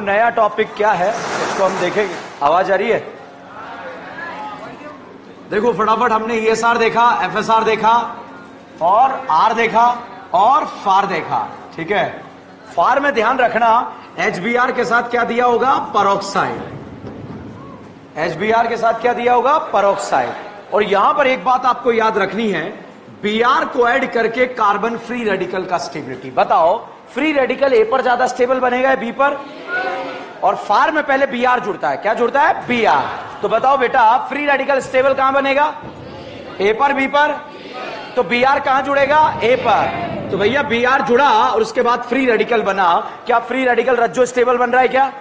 नया टॉपिक क्या है इसको हम देखेंगे। आवाज आ रही है? देखो फटाफट, हमने ESR देखा, FSR देखा और R देखा और फार देखा। ठीक है, फार में ध्यान रखना HBr के साथ क्या दिया होगा? परोक्साइड। HBr के साथ क्या दिया होगा? परोक्साइड। और यहां पर एक बात आपको याद रखनी है, Br को ऐड करके कार्बन फ्री रेडिकल का स्टेबिलिटी। बताओ, फ्री रेडिकल A पर ज्यादा स्टेबल बनेगा या B पर? और फार में पहले Br जुड़ता है। क्या जुड़ता है? Br। तो बताओ बेटा, फ्री रेडिकल स्टेबल कहां बनेगा? A पर, B पर? तो Br कहां जुड़ेगा? A पर। तो भैया Br जुड़ा और उसके बाद फ्री रेडिकल बना। क्या फ्री रेडिकल रज्जो स्टेबल बन रहा है क्या?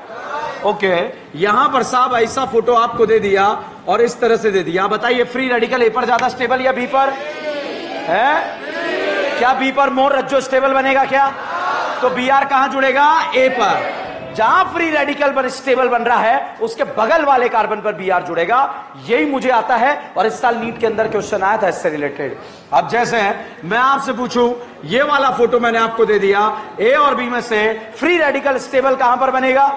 ओके, यहां पर साहब ऐसा फोटो आपको दे दिया और इस तरह से दे दिया। बताइए, फ्री रेडिकल A पर ज्यादा स्टेबल या B पर है? क्या B पर मोर रज्जो स्टेबल बनेगा क्या? तो Br कहां जुड़ेगा? A पर। जहां फ्री रेडिकल स्टेबल बन रहा है उसके बगल वाले कार्बन पर Br जुड़ेगा। यही मुझे आता है और इस साल नीट के अंदर क्वेश्चन आया था इससे रिलेटेड। अब जैसे मैं आपसे पूछूं, ये वाला फोटो मैंने आपको दे दिया, A और B में से फ्री रेडिकल स्टेबल कहां पर बनेगा?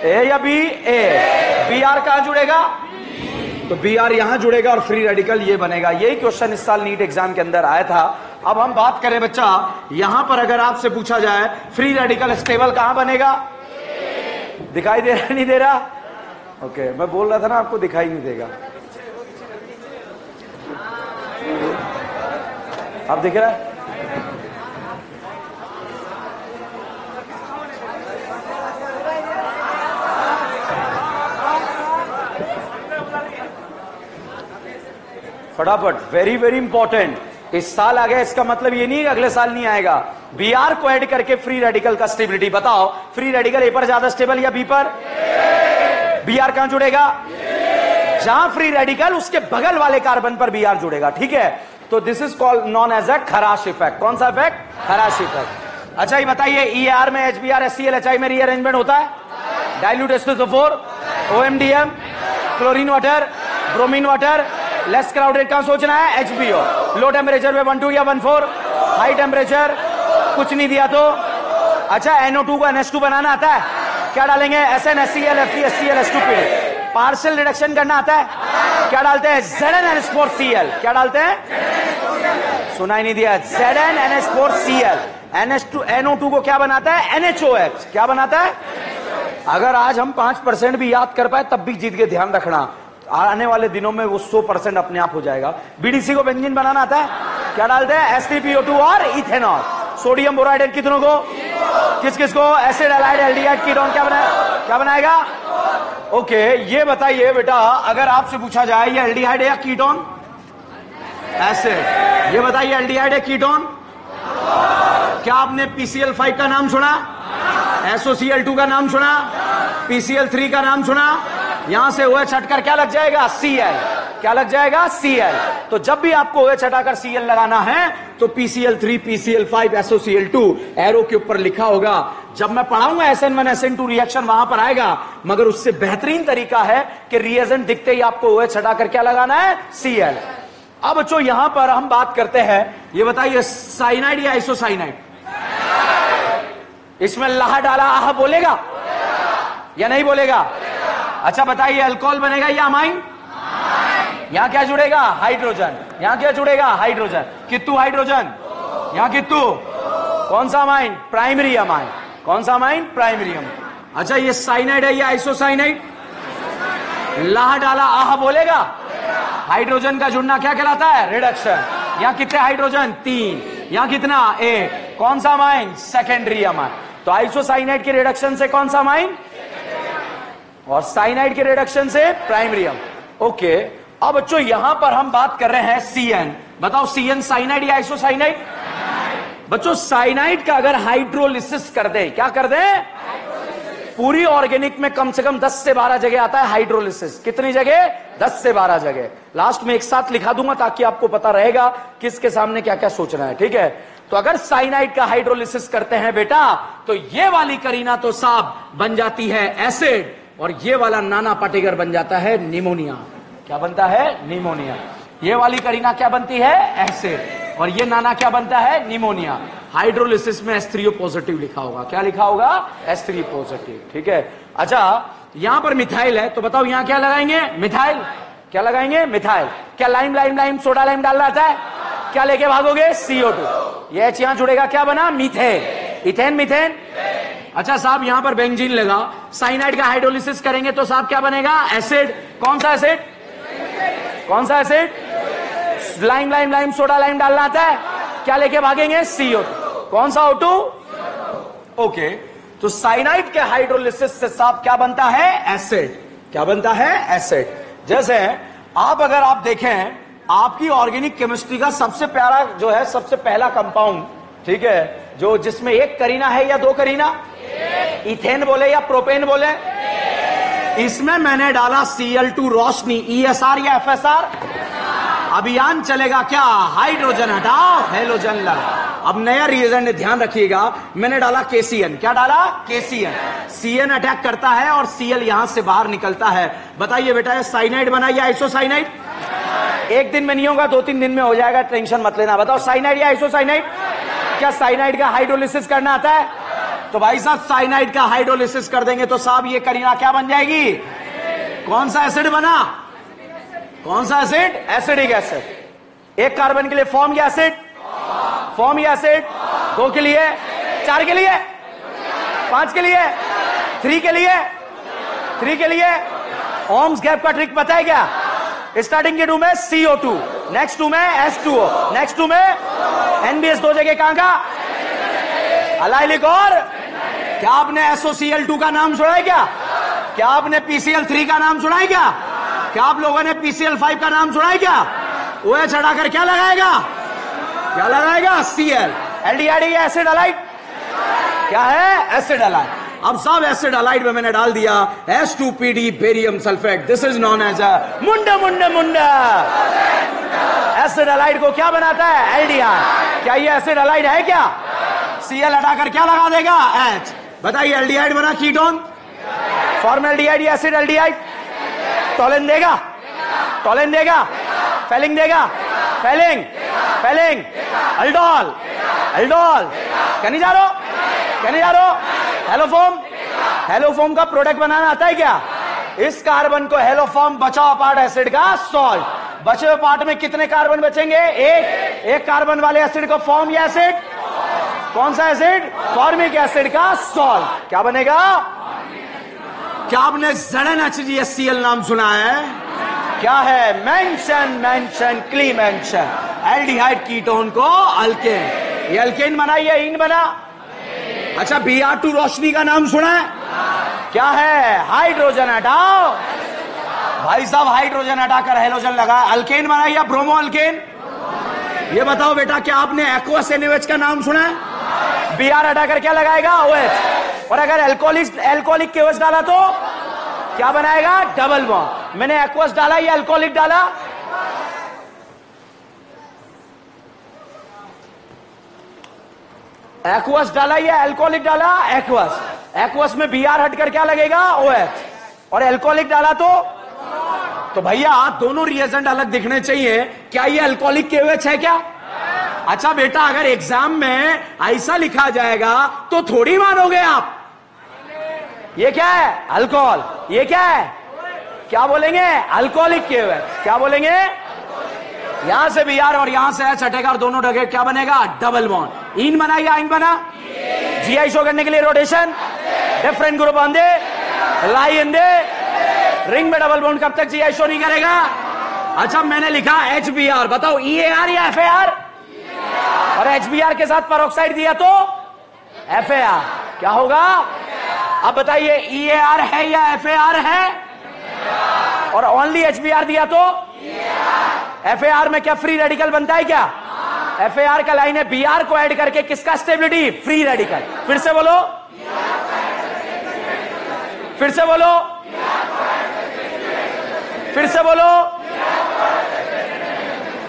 A या B? A। Br कहां जुड़ेगा? तो Br यहां जुड़ेगा और फ्री रेडिकल ये बनेगा। यही क्वेश्चन इस साल नीट एग्जाम के अंदर आया था। अब हम बात करें बच्चा, यहां पर अगर आपसे पूछा जाए फ्री रेडिकल स्टेबल कहां बनेगा? दिखाई दे रहा नहीं दे रहा? ओके, मैं बोल रहा था ना आपको दिखाई नहीं देगा। अब दिख रहा है? फटाफट, वेरी वेरी इंपॉर्टेंट। इस साल आ गया, इसका मतलब ये नहीं है अगले साल नहीं आएगा। Br को ऐड करके फ्री रेडिकल का स्टेबिलिटी। बताओ, फ्री रेडिकल A पर ज्यादा स्टेबल या B पर? Br कहां जुड़ेगा? जहां फ्री रेडिकल उसके बगल वाले कार्बन पर Br जुड़ेगा। ठीक है, तो this is called known as a खराश इफेक्ट। कौन सा इफेक्ट? खराश इफेक्ट। अच्छा, ये बताइए, EAR में HBr HCl HI में रीअरेंजमेंट होता है? Dilute H2SO4, OMDM, chlorine water, bromine water, less crowded कहां सोचना है? HBO। लो टेम्परेचर में 12 या 14, हाई टेम्परेचर कुछ नहीं दिया तो? अच्छा, NO2 को NH2 बनाना आता है? क्या डालेंगे? SN HCl Fe HCl H2P। Partial reduction करना आता है? क्या डालते हैं? ZnNH4Cl। क्या डालते हैं? सुना ही नहीं दिया। ZnNH4Cl। NO2 को क्या बनाता है? NHOH। क्या बनाता है? अगर आज हम 5% भी याद कर पाए तब भी जीत के, ध्यान रखना आने वाले दिनों में वो 100% अपने आप हो जाएगा। BDC को बेंजीन बनाना आता है? क्या डालते हैं? H3PO2 और इथेनॉल। सोडियम बोराइड कितनों को? किस किस को? एसिड एलाइड एल्डिहाइड कीटोन क्या बनाएगा? ओके, ये बताइए बेटा, अगर आपसे पूछा जाए ये एल्डिहाइड है या कीटोन? एसिड। ये बताइए, एल्डिहाइड है कीटोन? क्या आपने PCl5 का नाम सुना? SOCl2 का नाम सुना? PCl3 का नाम सुना? यहां से OH हटकर क्या लग जाएगा? Cl। क्या लग जाएगा? Cl। तो जब भी आपको OH हटाकर Cl लगाना है तो PCl3, PCl5, SOCl2 एरो के ऊपर लिखा होगा। जब मैं पढ़ाऊंगा SN1 SN2 रिएक्शन वहां पर आएगा, मगर उससे बेहतरीन तरीका है कि रिएजेंट दिखते ही आपको OH हटाकर क्या लगाना है? Cl। अब बच्चों यहां पर हम बात करते हैं, ये बताइए साइनाइड या आइसोसाइनाइड? इसमें लाह डाला आह बोलेगा या नहीं बोलेगा? अच्छा बताइए, अल्कोहल बनेगा या अमाइन? यहां क्या जुड़ेगा? हाइड्रोजन। यहां क्या जुड़ेगा? हाइड्रोजन। कितू हाइड्रोजन? यहां कितू? कौन सा अमाइन? Primary amine. कौन सा अमाइन? Primary amine. अच्छा, ये साइनाइड है या आइसोसाइनाइड? लाह डाला आह बोलेगा? हाइड्रोजन का जुड़ना क्या कहलाता है? रिडक्शन। यहां कितने हाइड्रोजन? 3। यहां कितना? 1। कौन सा अमाइन? Secondary amine. तो आइसोसाइनाइड के रिडक्शन से कौन सा अमाइन? और साइनाइड के रिडक्शन से प्राइमरी अमाइन। ओके, अब बच्चों यहां पर हम बात कर रहे हैं CN। बताओ, CN साइनाइड या आइसोसाइनाइड? बच्चों साइनाइड का अगर हाइड्रोलिसिस कर दे, क्या कर दे? पूरी ऑर्गेनिक में कम से कम 10 से 12 जगह आता है हाइड्रोलिसिस। कितनी जगह? 10 से 12 जगह। लास्ट में एक साथ लिखा दूंगा ताकि आपको पता रहेगा किसके सामने क्या क्या सोचना है। ठीक है, तो अगर साइनाइड का हाइड्रोलिसिस करते हैं बेटा, तो ये वाली करीना तो साहब बन जाती है एसिड, और ये वाला नाना पाटेगर बन जाता है निमोनिया। क्या बनता है? निमोनिया। ये वाली करीना क्या बनती है? एसिड। और ये नाना क्या बनता है, निमोनिया। हाइड्रोलिसिस में H3O पॉजिटिव लिखा होगा, क्या लिखा होगा, H3 पॉजिटिव, ठीक है। अच्छा यहां पर मिथाइल है, तो बताओ यहां क्या लगाएंगे, मिथाइल, क्या लगाएंगे, मिथाइल। क्या लाइम सोडा लाइम डालना आता है, क्या लेके भागोगे, CO2। ये H यहां जुड़ेगा, क्या बना, मीथेन, इथेन मीथेन। अच्छा साहब यहां पर बेंजीन लगा, साइनाइड का हाइड्रोलिसिस करेंगे तो साहब क्या बनेगा, एसिड। कौन सा एसिड, कौन सा एसिड, लाइम सोडा लाइम डालना आता है, क्या लेके भागेंगे, CO2। कौन सा O2, ओके। तो साइनाइड के हाइड्रोलिसिस से साहब क्या बनता है, एसिड। क्या बनता है, एसिड। जैसे अगर आप देखें आपकी ऑर्गेनिक केमिस्ट्री का सबसे प्यारा जो है, सबसे पहला कंपाउंड, ठीक है, जो जिसमें एक करीना है या दो करीना, इथेन बोले या प्रोपेन बोले, इसमें मैंने डाला Cl2 रोशनी, ESR या FSR, अभियान चलेगा क्या, हाइड्रोजन हटाओ हेलोजन लगाओ। अब नया रिएजेंट ध्यान रखिएगा, मैंने डाला KCN, क्या डाला, KCN। CN अटैक करता है और Cl यहां से बाहर निकलता है। बताइए बेटा ये साइनाइड बना या आइसोसाइनाइड, एक दिन में नहीं होगा, 2-3 दिन में हो जाएगा, टेंशन मत लेना। बताओ साइनाइड या आइसोसाइनाइड, क्या साइनाइड का हाइड्रोलिसिस करना आता है, तो भाई साहब साइनाइड का हाइड्रोलिसिस कर देंगे तो साहब ये करीना क्या बन जाएगी, कौन सा एसिड बना, कौन सा एसिड, एसिडिक एसिड। एक कार्बन के लिए फॉर्म या एसिड, फॉर्म या एसिड, 2 के लिए, 4 के लिए, 5 के लिए, 3 के लिए, 3 के लिए। ओम्स गैप का ट्रिक पता है क्या, स्टार्टिंग के 2 में CO2, नेक्स्ट 2 में H2O, नेक्स्ट 2 में NBS, 2 जगह कहां का, अलाइलिक। और क्या आपने SOCl2 का नाम सुना है क्या, क्या आपने PCl3 का नाम सुना है क्या, क्या आप लोगों ने PCl5 का नाम सुना है क्या, OH हटाकर क्या लगाएगा, क्या लगाएगा, Cl। एल्डिहाइड या एसिड अलाइड, क्या है, एसिड अलाइड। अब साहब एसिड अलाइड में मैंने डाल दिया H2PD barium sulphate, this is known as मुंडा मुंडा मुंडा। एसिड अलाइड को क्या बनाता है, एल्डिहाइड। क्या ये एसिड अलाइड है क्या, Cl हटाकर क्या लगा देगा, H। बताइए एल्डिहाइड बना कीटोन, फॉर्मल्डिहाइड या एसिड एल्डिहाइड, टोलेन देगा, टोलेन देगा, फेलिंग देगा, फेलिंग, फेलिंग, अल्डोल, अल्डोल, कहने जा रहे हो, कहने जा रहे हो, हेलोफॉर्म, हेलोफॉर्म का प्रोडक्ट बनाना आता है क्या, इस कार्बन को हेलोफॉर्म, बचाओ पार्ट एसिड का सॉल्ट। बचे हुए पार्ट में कितने कार्बन बचेंगे, एक कार्बन वाले एसिड को फॉर्म या एसिड, कौन सा एसिड, फॉर्मिक एसिड का सॉल्ट, क्या बनेगा। क्या आपने ZnHCl नाम सुना है, क्या है, मेंशन मेंशन क्ली मेंशन, एल्डिहाइड कीटोन को अल्केन, ये अल्केन बना या इन बना। अच्छा Br2 रोशनी का नाम सुना है, क्या है, हाइड्रोजन हटाओ, भाई साहब हाइड्रोजन हटाकर हेलोजन लगा, अल्केन बना या ब्रोमो अल्केन। ये बताओ बेटा क्या आपने एक्वस NaOH का नाम सुना है, Br हटाकर क्या लगाएगा, OH। और अगर एल्कोहलिक KOH डाला तो क्या बनाएगा, डबल बॉन्ड। मैंने एक्वस डाला या अल्कोहलिक डाला, एक्वस डाला या अल्कोहलिक डाला, एक्वस। एक्वस में Br हटकर क्या लगेगा, OH। और अल्कोहलिक डाला तो भैया दोनों रिएजेंट अलग दिखने चाहिए। क्या ये अल्कोहलिक KOH है क्या, अच्छा बेटा अगर एग्जाम में ऐसा लिखा जाएगा तो थोड़ी मानोगे आप, ये क्या है, अल्कोहल, ये क्या है, क्या बोलेंगे, अल्कोहलिक KOH, क्या बोलेंगे, यहां से Br और यहां से H हटेगा और दोनों जगह क्या बनेगा, डबल बॉन्ड। इन बना या इन बना, GI शो करने के लिए rotation, different group on they, lie in they, ring में डबल बॉन्ड कब तक GI शो नहीं करेगा। अच्छा मैंने लिखा HBr, बताओ EAR या FAR, और HBr के साथ पेरोक्साइड दिया तो FAR, क्या होगा। अब बताइए EAR है या FAR है, और ओनली HBr दिया तो FAR में क्या फ्री रेडिकल बनता है क्या, FAR का लाइन है Br को ऐड करके किसका स्टेबिलिटी, फ्री रेडिकल। फिर से बोलो, फिर से बोलो, फिर से बोलो,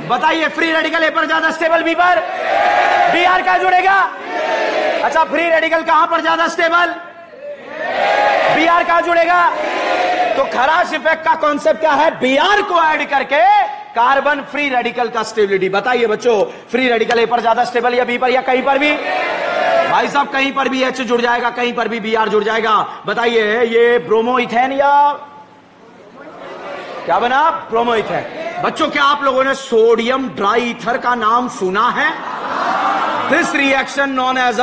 बताइए फ्री रेडिकल ए पर ज्यादा स्टेबल, बी पर, Br का जुड़ेगा। अच्छा फ्री रेडिकल कहां पर ज्यादा स्टेबल, Br का जुड़ेगा। तो खराश इफेक्ट का कॉन्सेप्ट क्या है, Br को ऐड करके कार्बन फ्री रेडिकल का स्टेबिलिटी। बताइए बच्चों, फ्री रेडिकल ए पर ज्यादा स्टेबल या बी पर या कहीं पर भी? भाई साहब कहीं पर भी एच जुड़ जाएगा, कहीं पर भी Br जुड़ जाएगा। बताइए ये ब्रोमोइथेन या क्या बना? ब्रोमोइथेन। बच्चों क्या आप लोगों ने सोडियम ड्राई ईथर का नाम सुना है? दिस रिएक्शन नॉन एज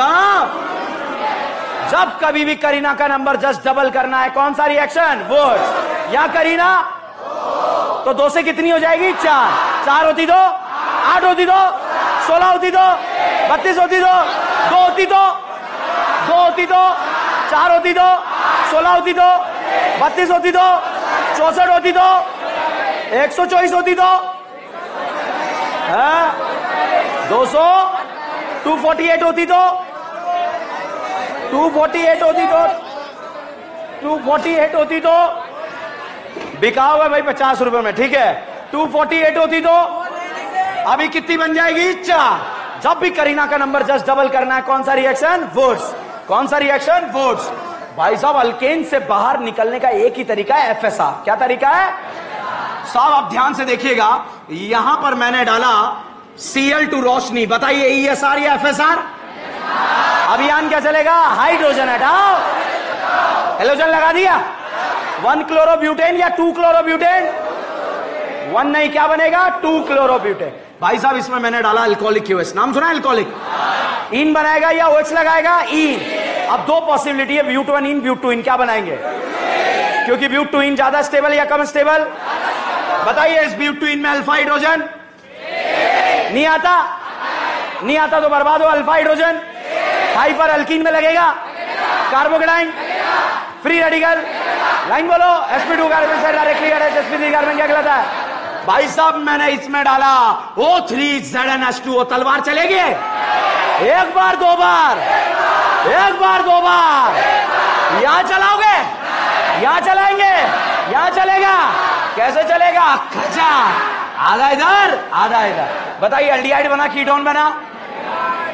जब कभी भी करीना का नंबर जस्ट डबल करना है, कौन सा रिएक्शन? वो या करीना तो 2 से कितनी हो जाएगी? 4। 4 होती 2, 8 होती 2, 16 होती 2, 32 होती 2, 2 होती 2, 2 होती 2, 4 होती 2, 16 होती 2, 32 होती 2, 64 होती 2, 124 होती 2, 200, 248 होती 2, 248 होती 2, 248 होती 2, बिका हुआ भाई 50 रुपए में, ठीक है। 248 होती तो अभी कितनी बन जाएगी? 4। जब भी करीना का नंबर जस्ट डबल करना है, कौन सा रिएक्शन? वुड्स। कौन सा रिएक्शन? वुड्स। भाई साहब अल्केन से बाहर निकलने का एक ही तरीका है, FSR। क्या तरीका है साहब? आप ध्यान से देखिएगा, यहां पर मैंने डाला Cl2 रोशनी। बताइए ESR या FSR? अभियान क्या चलेगा? हाइड्रोजन हटाओ, हेलोजन लगा दिया। 1 क्लोरोब्यूटेन या 2 क्लोरोब्यूटेन? 1 नहीं, क्या बनेगा? 2 क्लोरोब्यूटेन। भाई साहब इसमें मैंने डाला अल्कोहलिक QS। नाम सुना है अल्कोहलिक? इन बनाएगा या OH लगाएगा? इन। अब 2 पॉसिबिलिटी है, ब्यूट1 इन, ब्यूट2 इन। क्या बनाएंगे? क्योंकि ब्यूट2 इन ज्यादा स्टेबल या कम स्टेबल? बताइए इस ब्यूट2 इन में अल्फा हाइड्रोजन नहीं आता? नहीं आता तो बर्बाद हो। अल्फा हाइड्रोजन हाइपर अल्कीन में लगेगा, कार्बोकेटाइन फ्री रेडिकल। लाइन बोलो, sp2 कार्बन से डायरेक्टली अटैच sp3 कार्बन क्या कहलाता है? भाई साहब मैंने इसमें डाला O3ZnH2O। तलवार चलेगी? एक बार, 2 बार, एक बार, 2 बार। यहां चलाओगे? यहां चलाएंगे? यहां चलेगा? कैसे चलेगा? खचा, आधा इधर आधा इधर। बताइए एल्डिहाइड बना, कीटोन बना,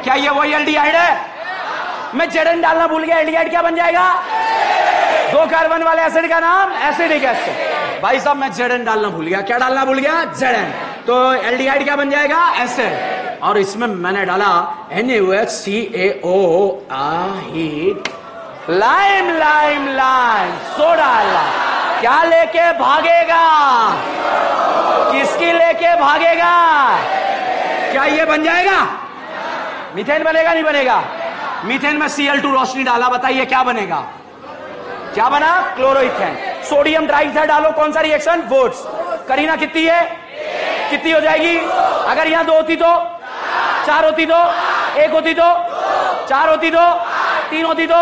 क्या ये वही एल्डिहाइड है? मैं Zn डालना भूल गया, एल्डिहाइड क्या बन जाएगा? 2 कार्बन वाले एसिड का नाम एसिडिक एसिड। भाई साहब मैं Zn डालना भूल गया। क्या डालना भूल गया? Zn। तो एल्डिहाइड क्या बन जाएगा? एसिड। और इसमें मैंने डाला NaOH lime lime lime soda. क्या लेके भागेगा? किसकी लेके भागेगा? क्या ये बन जाएगा? मीथेन बनेगा? नहीं बनेगा? मीथेन में Cl2 रोशनी डाला। बताइए क्या बनेगा? क्या बना? क्लोरोइथेन। सोडियम ड्राईथर डालो, कौन सा रिएक्शन? वुड्स। करीना कितनी है? कितनी हो जाएगी? अगर यहां 2 होती तो 4 होती तो 1 होती तो 4 होती तो 3 होती तो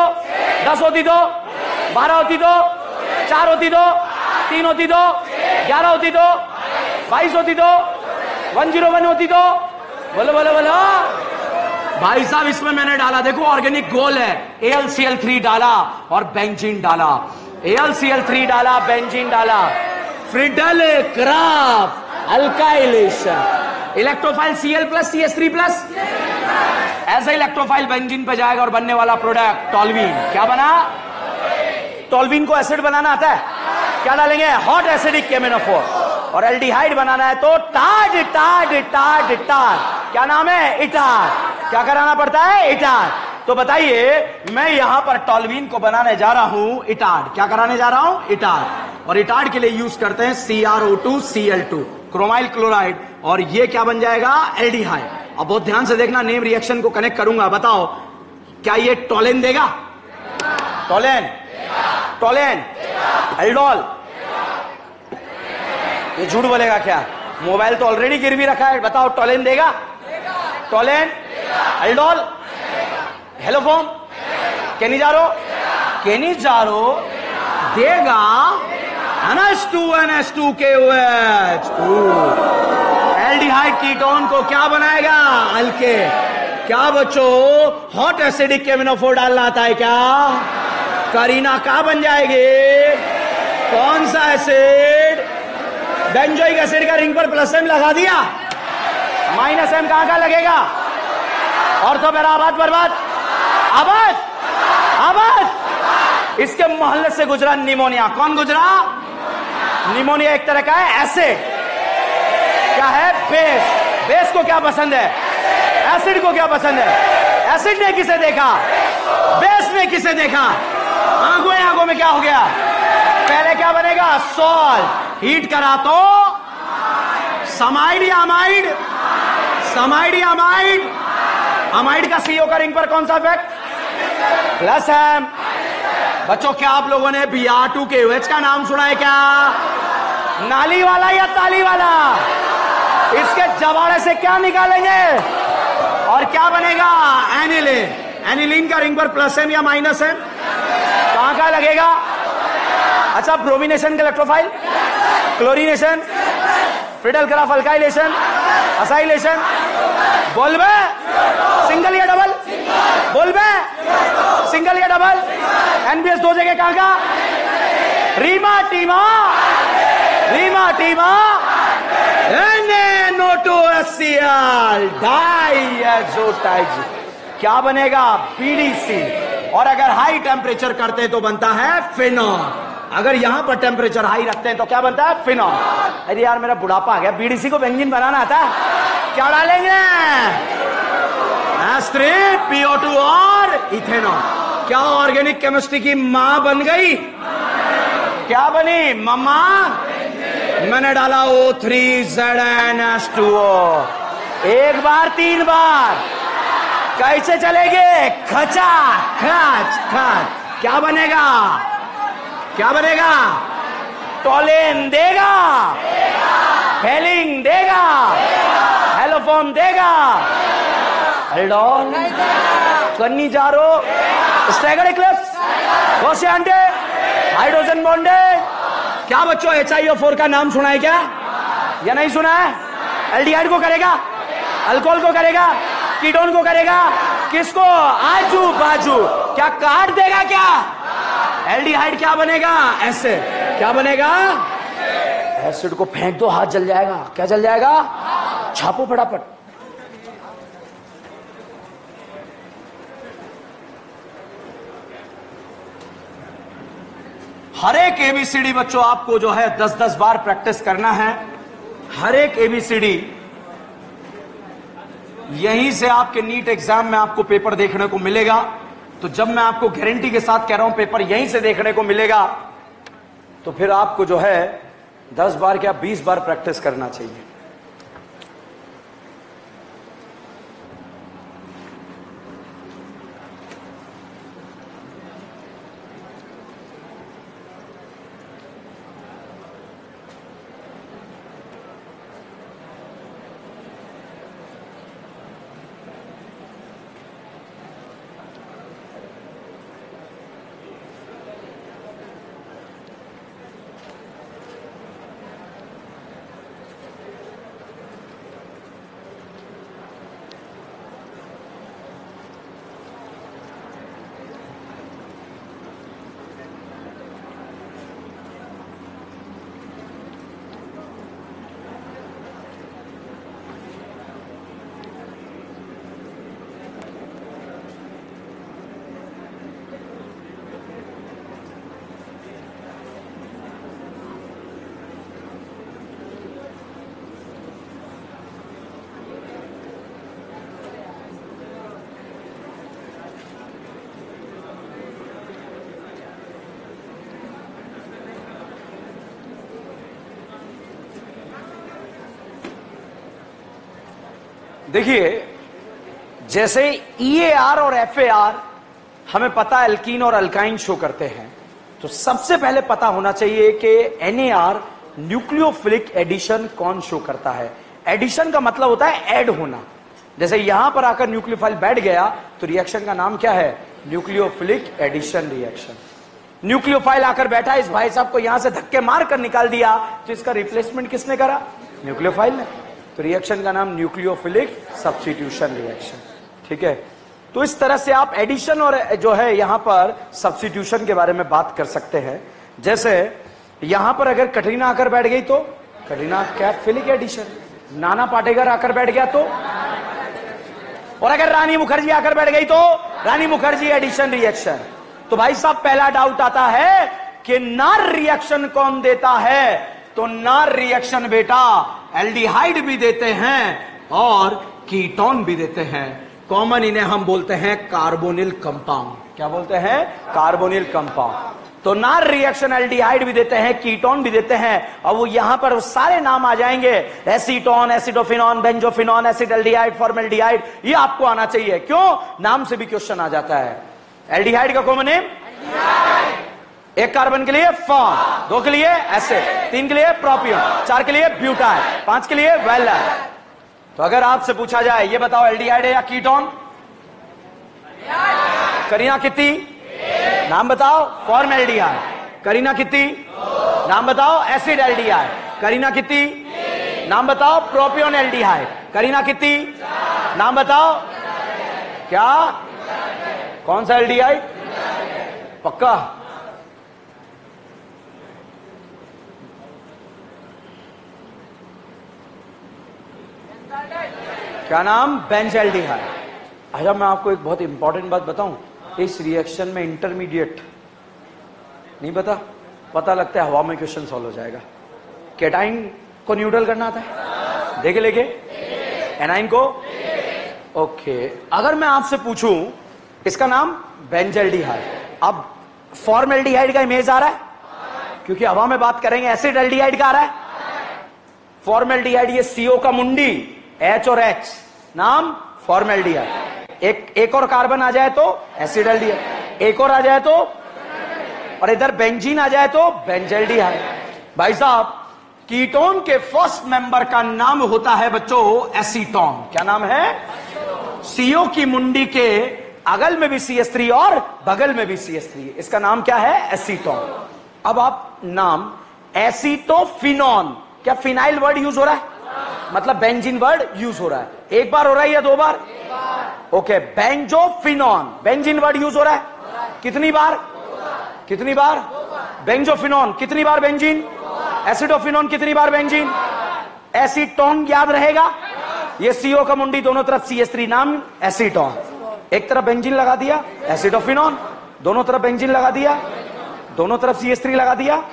10 होती तो 12 होती तो 4 होती तो 3 होती तो 11 होती तो 22 होती तो 101 होती तो बोलो बोलो बोलो। भाई साहब इसमें मैंने डाला, देखो ऑर्गेनिक गोल है, AlCl3 डाला और बेंजीन डाला। AlCl3 डाला, बेंजीन डाला, Friedel Crafts alkylation, electrophile Cl plus CH3 plus, ऐसा इलेक्ट्रोफाइल बेंजीन पे जाएगा और बनने वाला प्रोडक्ट टॉल्वीन। क्या बना? टॉल्वीन को एसिड बनाना आता है, क्या डालेंगे? हॉट एसिडिक केमिनोफोर। और एल्डिहाइड बनाना है तो टाड टाड टाड टाड, क्या नाम है? इटार। क्या कराना पड़ता है? इटार। तो बताइए मैं यहां पर टॉल्वीन को बनाने जा रहा हूं इटार। क्या कराने जा रहा हूं? इटार। और इटार के लिए यूज करते हैं CrO2 Cl2 क्रोमाइल क्लोराइड, और ये क्या बन जाएगा? एल्डिहाइड। अब बहुत ध्यान से देखना, नेम रिएक्शन को कनेक्ट करूंगा। बताओ क्या ये टोलेन देगा? Tollens, Tollens, aldol. ये झूठ बोलेगा क्या? मोबाइल तो ऑलरेडी गिरवी रखा है। बताओ टोलेन देगा? Tollens, aldol, haloform, Cannizzaro, Cannizzaro देगा NH2NH2KOH। एल्डिहाइड कीटोन को क्या बनाएगा? अल्केन। क्या बच्चों हॉट एसिडिक केमिनोफोर डालना आता है क्या? करीना क्या बन जाएगी? कौन सा एसिड? बेंजोइक एसिड का रिंग पर प्लस M लगा दिया, माइनस M कहां का लगेगा? और तो मेरा आबाद बर्बाद, आबाद आबाद। इसके मोहल्ले से गुजरा निमोनिया। कौन गुजरा? निमोनिया एक तरह का है एसिड। क्या है? बेस। बेस को क्या पसंद है? एसिड को क्या पसंद है? एसिड ने किसे देखा? बेस ने किसे देखा? आंखों में क्या हो गया? पहले क्या बनेगा? सॉल्ट। हीट करा तो समाइड या अमाइड? समाइड या अमाइड? अमाइड का सीओ का रिंग पर कौन सा इफेक्ट? प्लस है। बच्चों क्या आप लोगों ने Br2KOH का नाम सुना है क्या? नाली वाला या ताली वाला? इसके जबाड़े से क्या निकालेंगे और क्या बनेगा? एनिलीन। एनिलीन का रिंग पर प्लस है या माइनस है? कहां का लगेगा? अच्छा, ब्रोमिनेशन का electrophile, chlorination, Friedel crop alkylation, acylation, बोल बे सिंगल या डबल? बोल बे सिंगल या डबल? एनबीएस दो जगह कहां का? रीमा टीमा, रीमा टीमा, NaNO2HCl डाइएज़ोटाइज। क्या बनेगा? BDC। और अगर हाई टेम्परेचर करते हैं तो बनता है फिनॉल। अगर यहां पर टेम्परेचर हाई रखते हैं तो क्या बनता है? फिनॉल। अरे यार मेरा बुढ़ापा आ गया, BDC को बेंजीन बनाना आता है? क्या डालेंगे? H3 PO2 और इथेनॉल। क्या ऑर्गेनिक केमिस्ट्री की मां बन गई? क्या बनी? मम्मा। मैंने डाला O3ZnH2O। एक बार 3 बार। कैसे चलेंगे? खचा खच खच। क्या बनेगा? क्या बनेगा? टोलेन देगा, हेलिंग देगा, हेलोफॉर्म देगा, एल्डोल, कन्नी जारो, स्टैगर्ड इक्लिप्स, कोशियांटे, हाइड्रोजन बॉन्डेड। क्या बच्चों HiO4 का नाम सुना है क्या या नहीं सुना है? एल्डिहाइड को करेगा, अल्कोहल को करेगा, कीटोन को करेगा, किसको? आजू बाजू। क्या काट देगा? क्या एल्डिहाइड क्या बनेगा? एसिड। क्या बनेगा? एसिड को फेंक दो, हाथ जल जाएगा। क्या जल जाएगा? छापो फटाफट। हर एक ABCD बच्चों आपको जो है 10-10 बार प्रैक्टिस करना है। हर एक ABCD यहीं से आपके नीट एग्जाम में आपको पेपर देखने को मिलेगा। तो जब मैं आपको गारंटी के साथ कह रहा हूं पेपर यहीं से देखने को मिलेगा, तो फिर आपको जो है 10 बार क्या 20 बार प्रैक्टिस करना चाहिए। देखिए, जैसे EAR और FAR हमें पता है एल्कीन और अल्काइन शो करते हैं, तो सबसे पहले पता होना चाहिए कि NAR न्यूक्लियोफिलिक एडिशन कौन शो करता है। एडिशन का मतलब होता है ऐड होना। जैसे यहां पर आकर न्यूक्लियोफाइल बैठ गया तो रिएक्शन का नाम क्या है? Nucleophilic addition reaction. न्यूक्लियोफाइल आकर बैठा, इस भाई साहब को यहां से धक्के मार कर निकाल दिया, तो इसका रिप्लेसमेंट किसने करा? न्यूक्लियोफाइल ने। तो रिएक्शन का नाम न्यूक्लियोफिलिक सब्स्टिट्यूशन रिएक्शन। ठीक है, तो इस तरह से आप एडिशन और जो है यहां पर सब्स्टिट्यूशन के बारे में बात कर सकते हैं। जैसे यहां पर अगर कटरीना आकर बैठ गई तो कटरीना कैफिलिक एडिशन, नाना पाटेकर आकर बैठ गया तो, और अगर रानी मुखर्जी आकर बैठ गई तो रानी मुखर्जी एडिशन रिएक्शन। तो भाई साहब पहला डाउट आता है कि नार रिएक्शन कौन देता है? तो नार रिएक्शन बेटा एल्डिहाइड भी देते हैं और कीटोन भी देते हैं। कॉमन इन्हें हम बोलते हैं कार्बोनिल कंपाउंड। क्या बोलते हैं? Carbonyl compound. तो नार रिएक्शन एल्डिहाइड भी देते हैं, कीटोन भी देते हैं, और वो यहां पर सारे नाम आ जाएंगे, एसीटोन, एसिडोफिनॉन, बेंजोफिनॉन, एसिडल्डिहाइड, फॉर्मेल्डिहाइड। ये आपको आना चाहिए। क्यों? नाम से भी क्वेश्चन आ जाता है। एल्डिहाइड का कॉमन नेम, एक कार्बन के लिए फॉर्म, 2 के लिए एसिड, 3 के लिए प्रोपियन, 4 के लिए ब्यूटाइल, 5 के लिए वेलर। तो अगर आपसे पूछा जाए ये बताओ एल्डिहाइड है या कीटोन? करीना कितनी? नाम बताओ। फॉर्मेल्डिहाइड। करीना कितनी? नाम बताओ। Acid aldehyde. करीना कितनी? नाम बताओ। Propion aldehyde. करीना कितनी? नाम बताओ। क्या? कौन सा एल्डिहाइड? पक्का? क्या नाम? बेंजल्डिहाइड। अच्छा, मैं आपको एक बहुत इंपॉर्टेंट बात बताऊं, इस रिएक्शन में इंटरमीडिएट नहीं पता लगता है हवा में क्वेश्चन सॉल्व हो जाएगा। कैटाइन को न्यूट्रल करना आता है, देखे लेके एनाइन को। ओके, अगर मैं आपसे पूछूं इसका नाम बेंजल्डिहाइड, अब फॉर्मेल्डिहाइड का इमेज आ रहा है? क्योंकि हवा में बात करेंगे, एसिड एल्डिहाइड का आ रहा है। फॉर्मेल्डिहाइड ये CO का मुंडी, H और H, नाम फॉर्मेल्डिहाइड। एक और कार्बन आ जाए तो एसिड एल्डिहाइड, एक और आ जाए तो, और इधर बेंजीन आ जाए तो बेंजल्डिहाइड। भाई साहब, कीटोन के फर्स्ट मेंबर का नाम होता है बच्चों एसीटोन। क्या नाम है? CO की मुंडी के अगल में भी CH3 और बगल में भी CH3, इसका नाम क्या है? एसीटोन। अब आप नाम एसिटोफिनॉन, क्या फिनाइल वर्ड यूज हो रहा है? मतलब बेंजीन वर्ड यूज हो रहा है। एक बार हो रहा है या 2 बार? Okay, benzophenone, benzene word use हो रहा है कितनी बार? कितनी बार? बेंजोफिनॉन कितनी बार? बेंजीन। एसिडोफिनॉन कितनी बार? बेंजीन। एसीटोन याद रहेगा, ये CO का मुंडी, दोनों तरफ CH3, नाम एसीटोन। एक तरफ बेंजीन लगा दिया, एसिडोफिनॉन, दोनों तरफ बेंजीन लगा दिया, दोनों तरफ CH3 लगा दिया,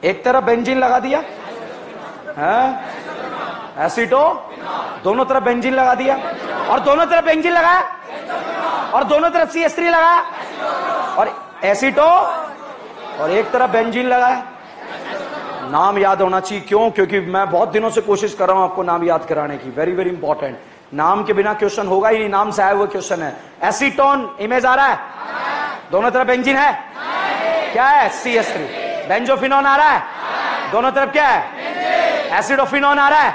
एक तरफ बेंजीन लगा दिया, एसिटो, दोनों तरफ बेंजीन लगा दिया, और दोनों तरफ बेंजीन लगाया, और दोनों तरफ CH3 लगाया, और एसिटो, और एक तरफ बेंजीन लगाया। नाम याद होना चाहिए। क्यों? क्योंकि मैं बहुत दिनों से कोशिश कर रहा हूं आपको नाम याद कराने की। Very very important. नाम के बिना क्वेश्चन होगा ही नहीं, नाम से आया हुआ क्वेश्चन है। एसीटोन इमेज आ रहा है? दोनों तरफ बेंजीन है, क्या है? CH3। बेंजोफिनॉन आ रहा है, दोनों तरफ क्या है? एसिडोफिनॉन आ रहा है,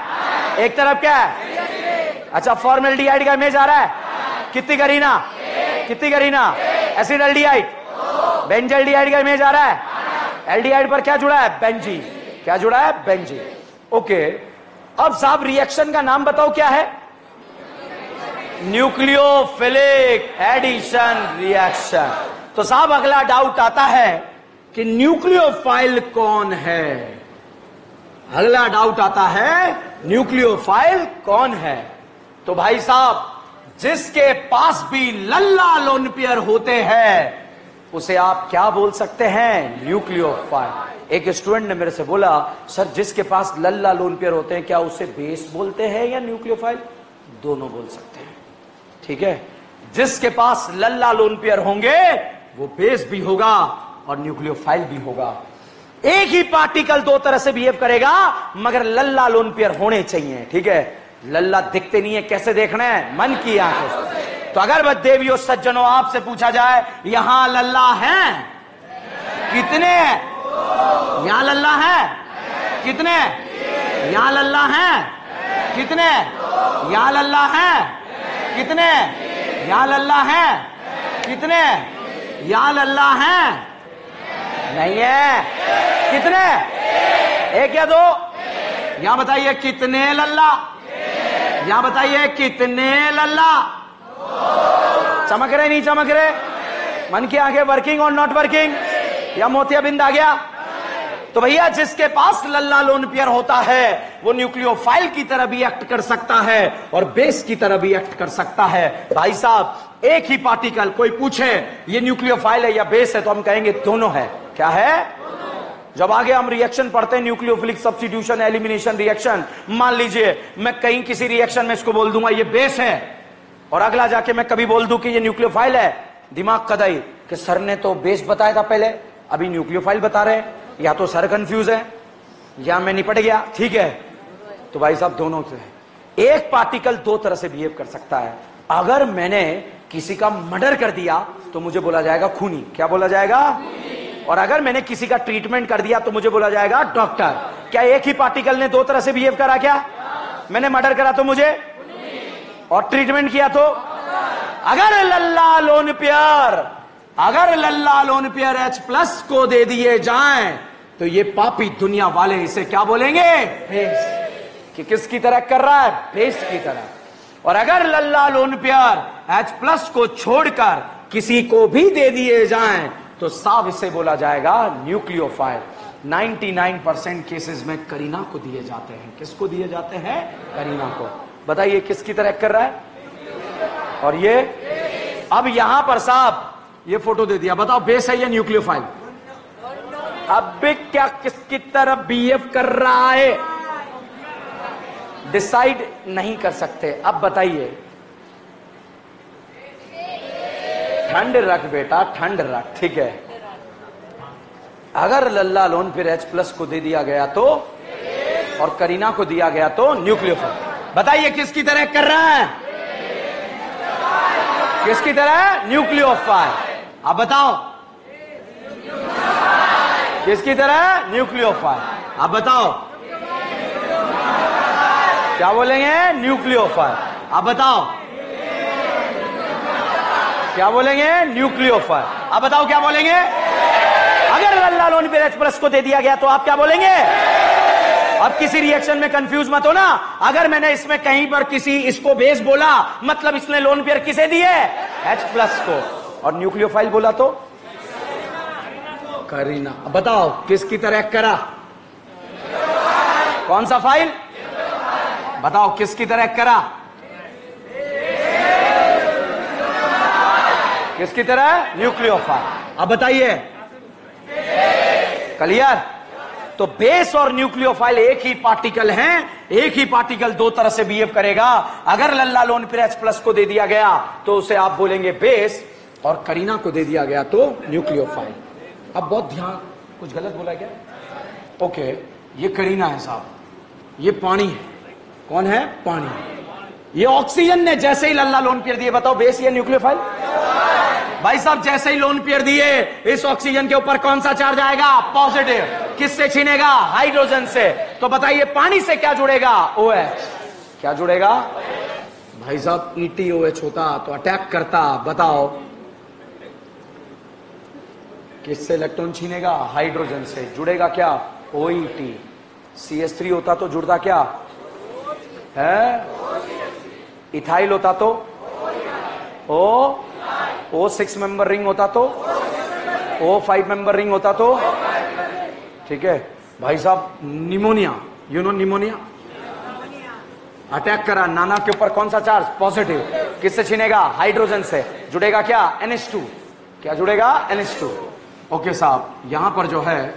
एक तरफ क्या है? अच्छा, फॉर्मेल्डिहाइड का इमेज आ रहा है, कितनी करीना? कितनी करीना? Acid aldehyde. बेंजल्डिहाइड का इमेज आ रहा है, एल्डिहाइड पर क्या जुड़ा है? बेंजीन। क्या जुड़ा है? बेंजीन। ओके, अब साहब रिएक्शन का नाम बताओ क्या है? Nucleophilic addition reaction. तो साहब अगला डाउट आता है कि न्यूक्लियोफाइल कौन है? अगला डाउट आता है न्यूक्लियोफाइल कौन है? तो भाई साहब, जिसके पास भी लल्ला लोन पेयर होते हैं उसे आप क्या बोल सकते हैं? न्यूक्लियोफाइल। एक स्टूडेंट ने मेरे से बोला, सर जिसके पास लल्ला लोन पेयर होते हैं क्या उसे बेस बोलते हैं या न्यूक्लियोफाइल? दोनों बोल सकते हैं, ठीक है। जिसके पास लल्ला लोन पेयर होंगे वो बेस भी होगा और न्यूक्लियोफाइल भी होगा। एक ही पार्टिकल 2 तरह से बिहेव करेगा, मगर लल्ला लोन पेयर होने चाहिए, ठीक है। लल्ला दिखते नहीं है, कैसे देखना है? मन की आंखों से। तो अगर देवियों सज्जनों आपसे पूछा जाए यहां लल्ला है कितने? यहां लल्ला है कितने? यहां लल्ला है कितने? यहां लल्ला है कितने? यहां लल्ला है कितने? यहां लल्ला है नहीं है, कितने? 1 या 2? यहां बताइए कितने लल्ला? यहां बताइए कितने लल्ला? चमक रहे नहीं चमक रहे? मन की आंखें वर्किंग और नॉट वर्किंग, या मोतियाबिंद आ गया? तो भैया जिसके पास लल्ला लोन पेयर होता है वो न्यूक्लियोफाइल की तरह भी एक्ट कर सकता है और बेस की तरह भी एक्ट कर सकता है। भाई साहब एक ही पार्टिकल कोई पूछे ये न्यूक्लियोफाइल है या बेस है तो हम कहेंगे दोनों है। क्या है? जब आगे हम रिएक्शन पढ़ते हैं, न्यूक्लियोफिलिक सब्स्टिट्यूशन, एलिमिनेशन रिएक्शन, मान लीजिए मैं कहीं किसी रिएक्शन में इसको बोल दूंगा ये बेस है, और अगला जाके मैं कभी बोल दूं कि ये न्यूक्लियोफाइल है, दिमाग कदाई कि सर ने तो बेस बताया था पहले, अभी न्यूक्लियोफाइल बता रहे हैं, या तो सर कंफ्यूज है या मैं निपट गया। ठीक है, तो भाई साहब दोनों से एक पार्टिकल दो तरह से बिहेव कर सकता है। अगर मैंने किसी का मर्डर कर दिया तो मुझे बोला जाएगा खूनी। क्या बोला जाएगा? और अगर मैंने किसी का ट्रीटमेंट कर दिया तो मुझे बोला जाएगा डॉक्टर। क्या एक ही पार्टिकल ने दो तरह से बिहेव करा? क्या मैंने मर्डर करा तो मुझे, और ट्रीटमेंट किया तो? अगर लल्ला लोन पेयर, अगर लल्ला लोन पेयर H+ को दे दिए जाएं तो ये पापी दुनिया वाले इसे क्या बोलेंगे? बेस। कि किसकी तरह कर रहा है? बेस की तरह। और अगर लल्ला लोन पेयर H+ को छोड़कर किसी को भी दे दिए जाएं तो साफ इसे बोला जाएगा न्यूक्लियोफाइल। 99% केसेस में करीना को दिए जाते हैं। किसको दिए जाते हैं? करीना को। बताइए किसकी तरह कर रहा है? और ये अब यहां पर साहब ये फोटो दे दिया, बताओ बेस है या न्यूक्लियोफाइल? अब क्या किसकी तरह बिहेव कर रहा है डिसाइड नहीं कर सकते। अब बताइए, ठंड रख बेटा, ठंड रख। ठीक है, अगर लल्ला लोन फिर H+ को दे दिया गया तो, और करीना को दिया गया तो न्यूक्लियोफाइल। बताइए किसकी तरह कर रहा है? किसकी तरह? न्यूक्लियोफाइल। अब बताओ किसकी तरह? न्यूक्लियोफाइल। अब बताओ क्या बोलेंगे? न्यूक्लियोफाइल। अब बताओ क्या बोलेंगे? न्यूक्लियोफाइल। अब बताओ क्या बोलेंगे? अगर लल्ला लोन फिर H+ को दे दिया गया तो आप क्या बोलेंगे? अब किसी रिएक्शन में कंफ्यूज मत हो ना। अगर मैंने इसमें कहीं पर किसी इसको बेस बोला, मतलब इसने लोन पेयर किसे दिए? H+ को। और न्यूक्लियोफाइल बोला तो करीना। अब बताओ किसकी तरह करा? कौन सा फाइल? बताओ किसकी तरह करा? किसकी तरह? न्यूक्लियोफाइल। अब बताइए क्लियर? तो बेस और न्यूक्लियोफाइल एक ही पार्टिकल हैं, एक ही पार्टिकल दो तरह से बिहेव करेगा। अगर लल्ला लोन फिर H+ को दे दिया गया तो उसे आप बोलेंगे बेस, और करीना को दे दिया गया तो न्यूक्लियोफाइल। अब बहुत ध्यान, कुछ गलत बोला क्या? ओके, ये करीना है साहब, ये पानी है। कौन है? पानी। ये ऑक्सीजन ने जैसे ही लल्ला लोन पेयर दिए, बताओ बेस या न्यूक्लियोफाइल? भाई साहब जैसे ही लोन पेयर दिए, इस ऑक्सीजन के ऊपर कौन सा चार्ज आएगा? पॉजिटिव। किससे छीनेगा? हाइड्रोजन से। तो बताइए पानी से क्या जुड़ेगा? OH। क्या जुड़ेगा? भाई साहब ETOH होता तो अटैक करता। बताओ किससे इलेक्ट्रॉन छीनेगा? हाइड्रोजन से। जुड़ेगा क्या? OET। CH3 होता तो जुड़ता क्या है? इथाइल होता तो O6 मेंबर रिंग होता तो O5 मेंबर रिंग होता तो। ठीक है भाई साहब, pneumonia, you know pneumonia, attack करा, नाना के ऊपर कौन सा चार्ज? पॉजिटिव। किससे छीनेगा? हाइड्रोजन से। जुड़ेगा क्या? NH2। क्या जुड़ेगा? NH2। ओके साहब, यहां पर जो है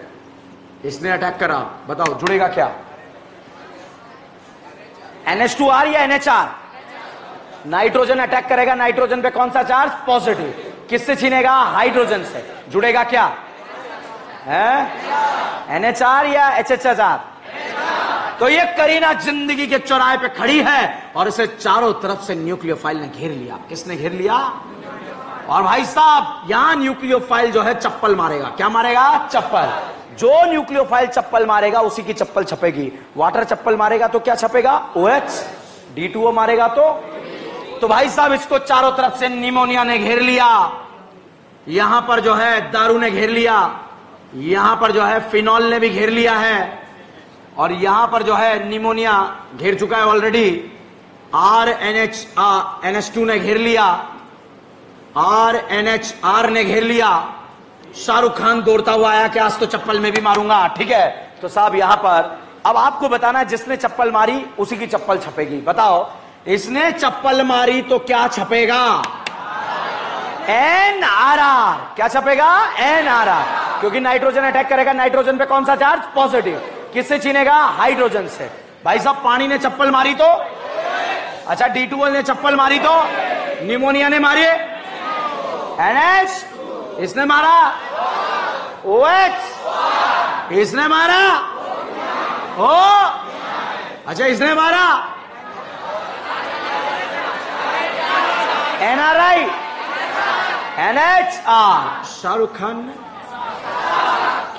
इसने अटैक करा, बताओ जुड़ेगा क्या? NH2R या NHR? नाइट्रोजन अटैक करेगा, नाइट्रोजन पे कौन सा चार्ज? पॉजिटिव। किससे छीनेगा? हाइड्रोजन से। जुड़ेगा क्या है? NHR या HHR? तो ये करीना जिंदगी के चौराहे पे खड़ी है और इसे चारों तरफ से न्यूक्लियोफाइल ने घेर लिया। किसने घेर लिया? और भाई साहब यहां न्यूक्लियोफाइल जो है चप्पल मारेगा। क्या मारेगा? चप्पल। जो न्यूक्लियोफाइल चप्पल मारेगा उसी की चप्पल छपेगी। वाटर चप्पल मारेगा तो क्या छपेगा? OH। D2O मारेगा तो भाई साहब इसको चारों तरफ से निमोनिया ने घेर लिया। यहां पर जो है दारू ने घेर लिया, यहां पर जो है फिनॉल ने भी घेर लिया है, और यहां पर जो है निमोनिया घेर चुका है ऑलरेडी। NH2 ने घेर लिया, NHR ने घेर लिया। शाहरुख खान दौड़ता हुआ आया कि आज तो चप्पल में भी मारूंगा। ठीक है, तो साहब यहां पर अब आपको बताना है, जिसने चप्पल मारी उसी की चप्पल छपेगी। बताओ इसने चप्पल मारी तो क्या छपेगा? NRR। क्या छपेगा? NRR, क्योंकि नाइट्रोजन अटैक करेगा नाइट्रोजन पे, कौन सा चार्ज? पॉजिटिव। किससे छीनेगा? हाइड्रोजन से। भाई साहब पानी ने चप्पल मारी तो, अच्छा D2O ने चप्पल मारी तो, निमोनिया ने मारी NH, इसने मारा OH, इसने मारा O, अच्छा इसने मारा NRI, NHR। शाहरुख खान ने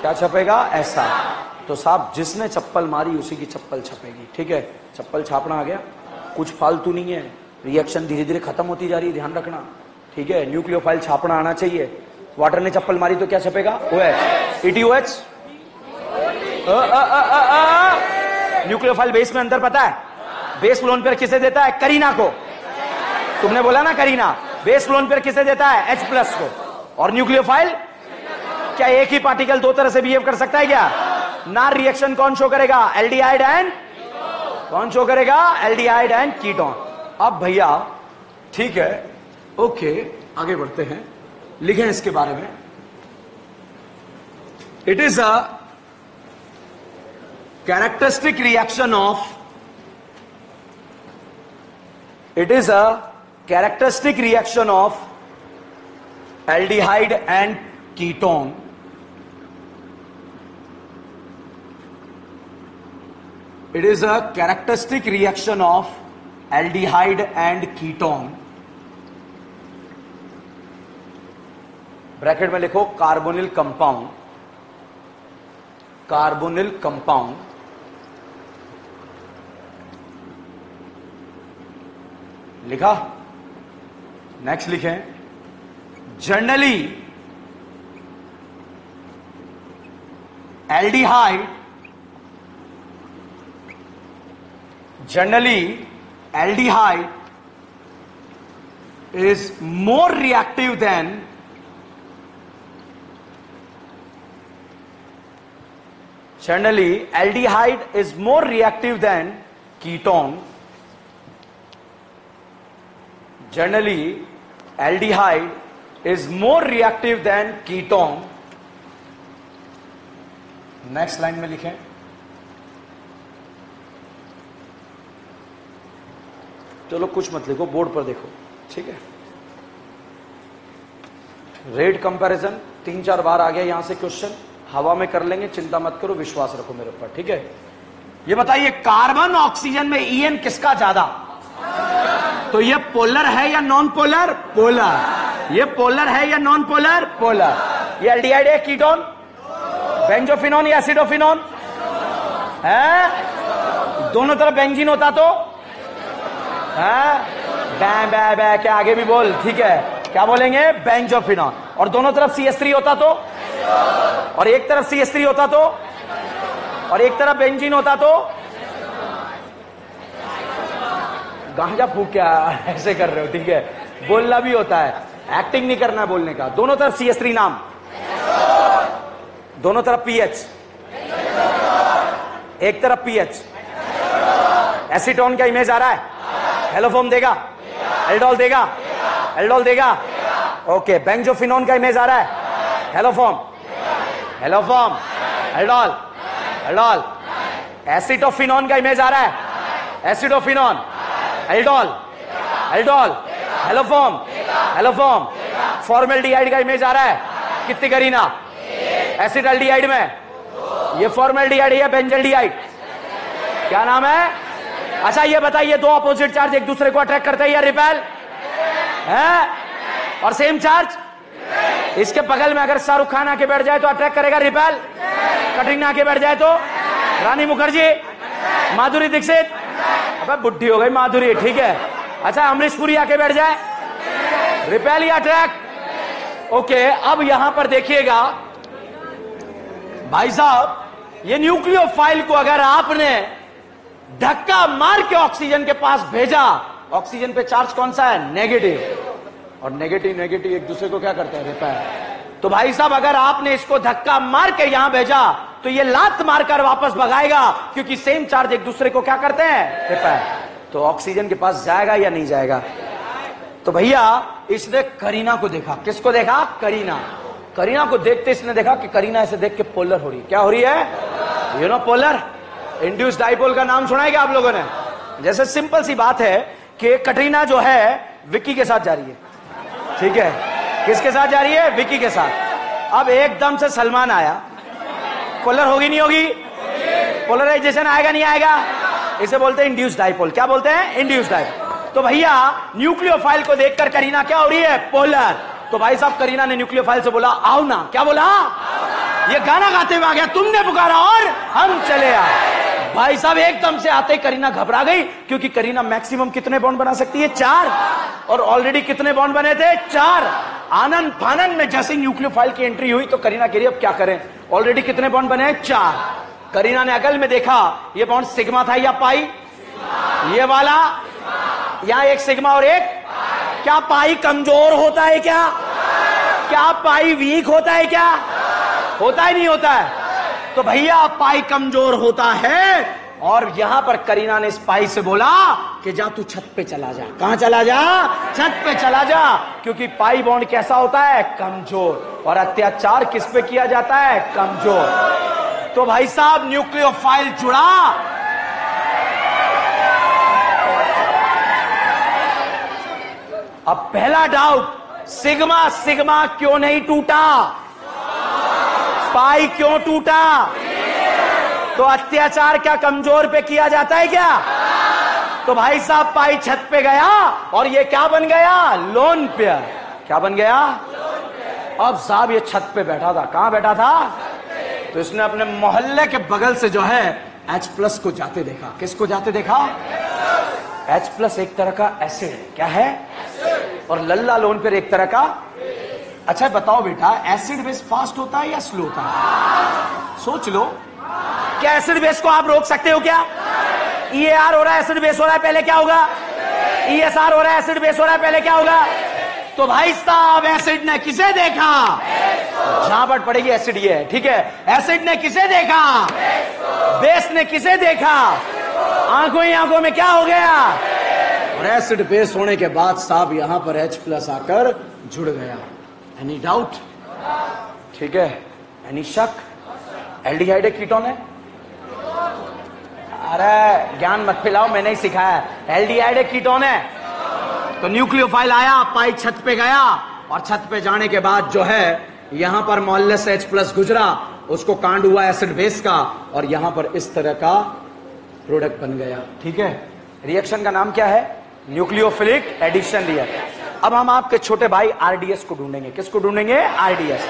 क्या छपेगा? ऐसा। तो साहब जिसने चप्पल मारी उसी की चप्पल छपेगी, ठीक है? चप्पल छापना आ गया, कुछ फालतू नहीं है, रिएक्शन धीरे धीरे खत्म होती जा रही है, ध्यान रखना, ठीक है? न्यूक्लियोफाइल छापना आना चाहिए। वाटर ने चप्पल मारी तो क्या छपेगा? OH, ETOH। न्यूक्लियोफाइल बेस में अंतर पता है? बेस लोन पेयर किसे देता है? करीना को। तुमने बोला ना करीना। बेस लोन पेयर किसे देता है? H+ को। और न्यूक्लियोफाइल क्या एक ही पार्टिकल दो तरह से बिहेव कर सकता है क्या? ना रिएक्शन कौन शो करेगा? एल्डिहाइड एंड कौन शो करेगा? Aldehyde and ketone. अब भैया ठीक है, ओके आगे बढ़ते हैं, लिखें इसके बारे में। It is a characteristic reaction of, it is a characteristic reaction of aldehyde and ketone. It is a characteristic reaction of aldehyde and ketone. Bracket में लिखो कार्बोनिल कंपाउंड, कार्बोनिल कंपाउंड। लिखा? नेक्स्ट लिखें, generally aldehyde, generally aldehyde is more reactive than generally aldehyde is more reactive than ketone. Generally aldehyde is more reactive than ketone. Next line में लिखें, चलो कुछ मत लिखो, बोर्ड पर देखो, ठीक है? रेट कंपैरिजन 3-4 बार आ गया यहां से क्वेश्चन, हवा में कर लेंगे, चिंता मत करो, विश्वास रखो मेरे ऊपर, ठीक है? ये बताइए कार्बन ऑक्सीजन में EN किसका ज्यादा? तो ये पोलर है या नॉन पोलर? पोलर। ये पोलर है या नॉन पोलर? पोलर। ये एल्डिहाइड है, कीटोन, बेंजोफिनोन या एसिडोफिनोन है? दोनों तरफ बेंजीन होता तो बै बै बै, क्या आगे भी बोल, ठीक है? क्या बोलेंगे? बेंजोफिनोन। और दोनों तरफ CH3 होता तो, और एक तरफ CH3 होता तो, और एक तरफ बेंजीन होता तो, गांजा फूक क्या ऐसे कर रहे हो, ठीक है? बोलना भी होता है, एक्टिंग नहीं करना बोलने का। दोनों तरफ CH3 नाम, दोनों तरफ PH, एक तरफ PH। एसीटोन का इमेज आ रहा है? हेलोफॉर्म देगा? एल्डोल देगा? एल्डोल देगा? ओके। बेंजोफिनोन का इमेज आ रहा है? Haloform, haloform, aldol, aldol. Acetophenone का इमेज आ रहा है? Acetophenone, aldol, aldol, haloform, haloform. Formaldehyde का इमेज आ रहा है? कितनी करीना? एसिड एल्डिहाइड में ये फॉर्मेल्डिहाइड है, बेंजल्डिहाइड, क्या नाम है? अच्छा ये बताइए, दो अपोजिट चार्ज एक दूसरे को अट्रैक्ट करते हैं या रिपेल है? और सेम चार्ज इसके बगल में अगर शाहरुख खान आके बैठ जाए तो अट्रैक्ट करेगा, रिपेल? कटरीना आके बैठ जाए तो? रानी मुखर्जी, माधुरी दीक्षित, अबे बुढ़ी हो गई माधुरी, ठीक है? अच्छा अमरीश पुरी आके बैठ जाए, रिपेल या अट्रैक्ट? ओके। अब यहां पर देखिएगा भाई साहब, ये न्यूक्लियोफाइल को अगर आपने धक्का मार के ऑक्सीजन के पास भेजा, ऑक्सीजन पे चार्ज कौन सा है? नेगेटिव। और नेगेटिव नेगेटिव एक दूसरे को क्या करते हैं? रिपेल। तो भाई साहब अगर आपने इसको धक्का मार के यहां भेजा तो ये लात मारकर वापस भगाएगा, क्योंकि सेम चार्ज एक दूसरे को क्या करते हैं? रिपेल। तो ऑक्सीजन के पास जाएगा या नहीं जाएगा? तो भैया इसने करीना को देखा। किसको देखा? करीना। करीना को देखते इसने देखा कि करीना ऐसे देख के पोलर हो रही है। क्या हो रही है? You know polar induced dipole का नाम सुना है क्या आप लोगों ने? जैसे सिंपल सी बात है कि कटरीना जो है विक्की के साथ जा रही है, ठीक है? किसके साथ जा रही है? विक्की के साथ। अब एकदम से सलमान आया, पोलर होगी नहीं होगी? पोलराइजेशन आएगा नहीं आएगा? इसे बोलते हैं इंड्यूस्ड डाइपोल। क्या बोलते हैं? Induced dipole. तो भैया न्यूक्लियोफाइल को देखकर करीना क्या हो रही है? पोलर। तो भाई साहब करीना ने न्यूक्लियोफाइल से बोला आओ ना। क्या बोला? ये गाना गाते हुए आ गया, तुमने पुकारा और हम चले आए। भाई साहब एकदम से आते ही करीना घबरा गई, क्योंकि करीना मैक्सिमम कितने बॉन्ड बना सकती है? 4। और ऑलरेडी कितने बॉन्ड बने थे? 4। आनंद फानंद में जैसे न्यूक्लियोफाइल की एंट्री हुई तो करीना कह रही अब क्या करें, ऑलरेडी कितने बॉन्ड बने हैं? 4। करीना ने अकल में देखा ये बॉन्ड सिग्मा था या पाई? ये वाला, यहां एक सिग्मा और एक। क्या पाई कमजोर होता है क्या? क्या पाई वीक होता है क्या? होता ही नहीं होता है। तो भैया पाई कमजोर होता है, और यहां पर करीना ने इस पाई से बोला कि जा तू छत पे चला जा। कहां चला जा? छत पे चला जा, क्योंकि पाई बॉन्ड कैसा होता है? कमजोर। और अत्याचार किस पे किया जाता है? कमजोर। तो भाई साहब न्यूक्लियोफाइल जुड़ा। अब पहला डाउट, सिग्मा सिग्मा क्यों नहीं टूटा? पाई क्यों टूटा? तो अत्याचार क्या कमजोर पे किया जाता है क्या? तो भाई साहब पाई छत पे गया और ये क्या बन गया? Lone pair. क्या बन गया? अब साहब ये छत पे बैठा था। कहां बैठा था? तो इसने अपने मोहल्ले के बगल से जो है H+ को जाते देखा। किसको जाते देखा? H+ एक तरह का एसिड है। क्या है? और लल्ला लोन पेयर एक तरह का। अच्छा बताओ बेटा, एसिड बेस फास्ट होता है या स्लो होता है? सोच लो, क्या एसिड बेस को आप रोक सकते हो क्या? EAR हो रहा है, एसिड बेस हो रहा है, पहले क्या होगा? ESR हो रहा है, एसिड बेस हो रहा है, पहले क्या होगा? तो भाई साहब एसिड ने किसे देखा? झापट पड़ेगी, एसिड ये है, ठीक है? एसिड ने किसे देखा? बेस ने किसे देखा? आंखों ही आंखों में क्या हो गया? और एसिड बेस होने के बाद साहब यहां पर H+ आकर जुड़ गया। Any doubt? ठीक है, एनी शक? एल्डिहाइड एक कीटोन है? अरे ज्ञान मत फैलाओ, मैंने ही सिखाया। एल्डिहाइड एक कीटोन है। तो न्यूक्लियोफाइल आया, पाई छत पे गया, और छत पे जाने के बाद जो है यहां पर मोहल्ले से H+ गुजरा, उसको कांड हुआ एसिड बेस का, और यहां पर इस तरह का प्रोडक्ट बन गया। ठीक है, रिएक्शन का नाम क्या है? Nucleophilic addition reaction. अब हम आपके छोटे भाई RDS को ढूंढेंगे। किसको ढूंढेंगे? RDS।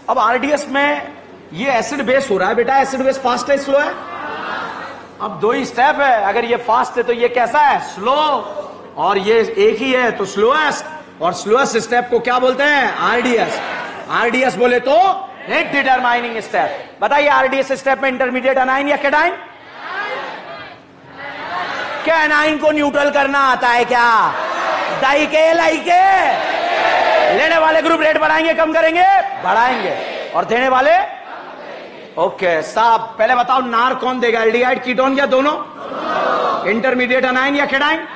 अब RDS में ये एसिड बेस हो रहा है बेटा। एसिड बेस फास्ट है स्लो है? अब 2 ही स्टेप है। अगर ये फास्ट है तो ये कैसा है? स्लो। और ये एक ही है तो स्लोएस्ट। और स्लोएस्ट स्टेप को क्या बोलते हैं? RDS। RDS बोले तो रेट डिटरमाइनिंग स्टेप। बताइए RDS स्टेप में इंटरमीडिएट एनाइन या कैटाइन? क्या एनाइन को न्यूट्रल करना आता है क्या? दाई के लाई के। लेने वाले ग्रुप रेट बढ़ाएंगे कम करेंगे? बढ़ाएंगे। और देने वाले? ओके साहब पहले बताओ नार कौन देगा? एल्डिहाइड कीटोन या दोनों? इंटरमीडिएट एनाइन या कैटाइन?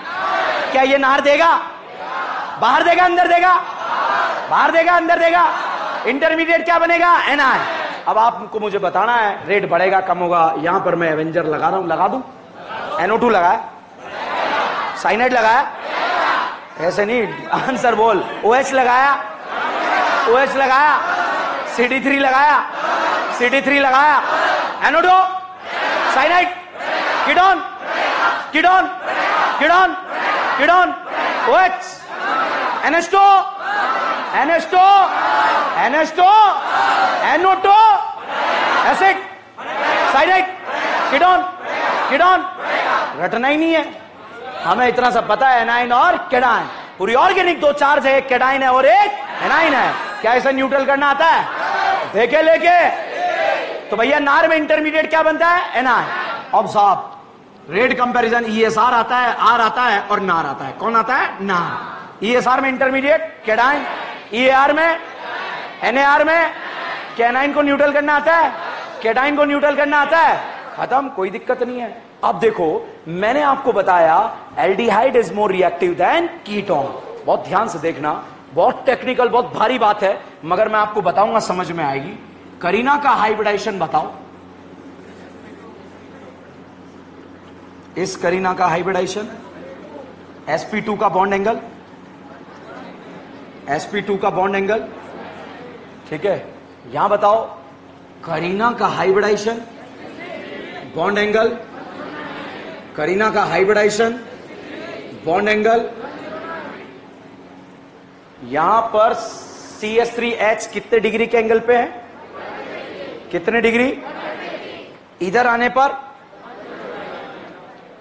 क्या ये नार देगा? बाहर देगा अंदर देगा? बाहर देगा अंदर देगा? इंटरमीडिएट क्या बनेगा? एनाइन। अब आपको मुझे बताना है रेट बढ़ेगा कम होगा। यहां पर मैं एवेंजर लगा रहा हूं, लगा दूं? NO2 लगाया? साइनाइड लगाया? ऐसे नहीं, आंसर बोल। OH लगाया? OH लगाया? CD3 लगाया? CD3 लगाया? NO2? Cyanide? Ketone? Ketone? Ketone? Ketone? OH? NH2? NH2? NH2? NO2? Acid? Cyanide? Ketone? Ketone? रटना ही नहीं है, हमें इतना सब पता है। एनाइन और कैटाइन। पूरी ऑर्गेनिक 2 चार्ज है, एक कैटाइन है और एक एनाइन है। क्या इसे न्यूट्रल करना आता है? देखे लेके। तो भैया नार में इंटरमीडिएट क्या बनता है? एनाइन। अब साहब रेट कंपैरिजन ESR आता है, R आता है और नार आता है। कौन आता है? नार। ESR में इंटरमीडिएट कैटाइन, EAR में, NAR में कैनाइन को न्यूट्रल करना आता है, कैटाइन को न्यूट्रल करना आता है। खत्म, कोई दिक्कत नहीं है। अब देखो मैंने आपको बताया aldehyde is more reactive than ketone. बहुत ध्यान से देखना, बहुत टेक्निकल, बहुत भारी बात है, मगर मैं आपको बताऊंगा, समझ में आएगी। करीना का हाइब्रिडाइजेशन बताओ। इस करीना का हाइब्रिडाइजेशन, sp2 का बॉन्ड एंगल, sp2 का बॉन्ड एंगल, ठीक है। यहां बताओ करीना का हाइब्रिडाइजेशन, बॉन्ड एंगल, करीना का हाइब्रिडाइजेशन, बॉन्ड एंगल। यहां पर CH3H कितने डिग्री के एंगल पे है? कितने डिग्री? इधर आने पर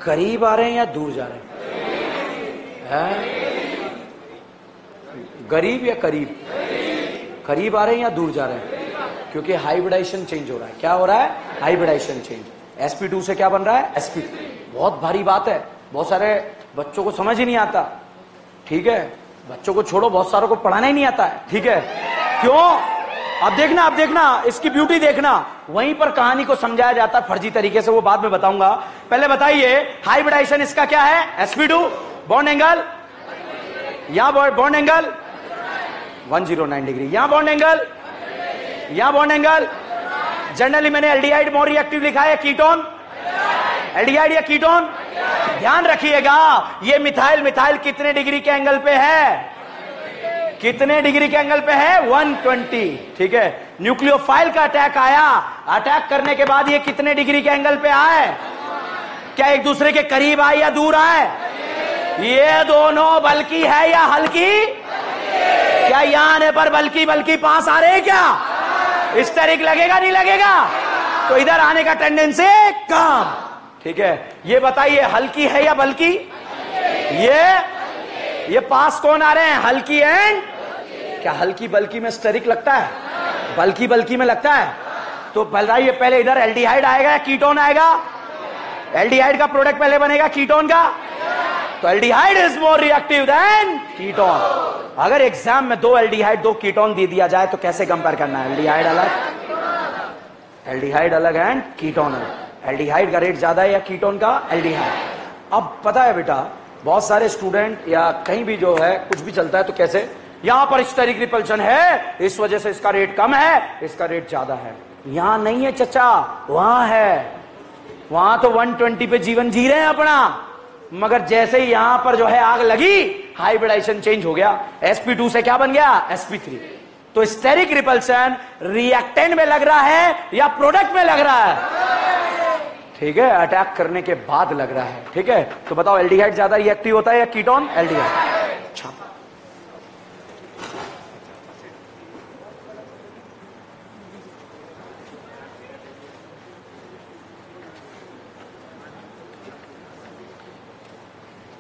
करीब आ रहे हैं या दूर जा रहे हैं? गरीब या करीब? करीब आ रहे हैं या दूर जा रहे हैं? क्योंकि हाइब्रिडाइजेशन चेंज हो रहा है। क्या हो रहा है? Hybridisation change. sp2 से क्या बन रहा है? sp3। बहुत भारी बात है, बहुत सारे बच्चों को समझ ही नहीं आता, ठीक है। बच्चों को छोड़ो, बहुत सारों को पढ़ाना ही नहीं आता है, ठीक है। क्यों? अब देखना, इसकी ब्यूटी देखना, वहीं पर कहानी को समझाया जाता है फर्जी तरीके से, वो बाद में बताऊंगा। पहले बताइए हाइब्रिडाइजेशन इसका क्या है? sp2 बॉन्ड एंगल, यहां बॉन्ड एंगल 109 डिग्री, यहां बॉन्ड एंगल, यहां बॉन्ड एंगल। जनरली मैंने एल्डिहाइड मोर रिएक्टिव लिखा है, कीटोन, एल्डिहाइड या कीटोन। ध्यान रखिएगा, ये मिथाइल कितने डिग्री के एंगल पे है? कितने डिग्री के एंगल पे है? 120, ठीक है। न्यूक्लियोफाइल का अटैक आया, अटैक करने के बाद ये कितने डिग्री के एंगल पे आए? क्या एक दूसरे के करीब आए या दूर आए? ये दोनों बल्कि है या हल्की? क्या यहां आने पर बल्कि पास आ रहे हैं क्या? स्टेरिक लगेगा नहीं लगेगा? तो इधर आने का टेंडेंसी कम, ठीक है। ये बताइए हल्की है या बल्कि? ये पास कौन आ रहे हैं? हल्की एंड क्या? हल्की बल्कि में स्टेरिक लगता है? बल्कि में लगता है। तो बताइए पहले इधर एल्डिहाइड आएगा या कीटोन आएगा? एल्डिहाइड का प्रोडक्ट पहले बनेगा कीटोन का, तो aldehyde is more reactive than ketone. अगर एग्जाम में 2 एल्डिहाइड 2 कीटोन दे दिया जाए तो कैसे कंपेयर करना है? एल्डिहाइड अलग एंड कीटोन अलग। एल्डिहाइड का रेट ज्यादा है या कीटोन का? एल्डिहाइड। अब पता है बेटा, बहुत सारे स्टूडेंट या कहीं भी जो है कुछ भी चलता है तो कैसे, यहां पर स्टेरिक रिपल्शन है, इस वजह से इसका रेट कम है, इसका रेट ज्यादा है। यहां नहीं है चचा, वहां है। वहां तो 120 पे जीवन जी रहे हैं अपना, मगर जैसे ही यहां पर जो है आग लगी, हाइब्रिडाइजेशन चेंज हो गया। sp2 से क्या बन गया? sp3। तो स्टेरिक रिपल्शन रिएक्टेंट में लग रहा है या प्रोडक्ट में लग रहा है? ठीक है, अटैक करने के बाद लग रहा है, ठीक है। तो बताओ एल्डिहाइड ज्यादा रिएक्टिव होता है या कीटोन? एल्डिहाइड। अच्छा,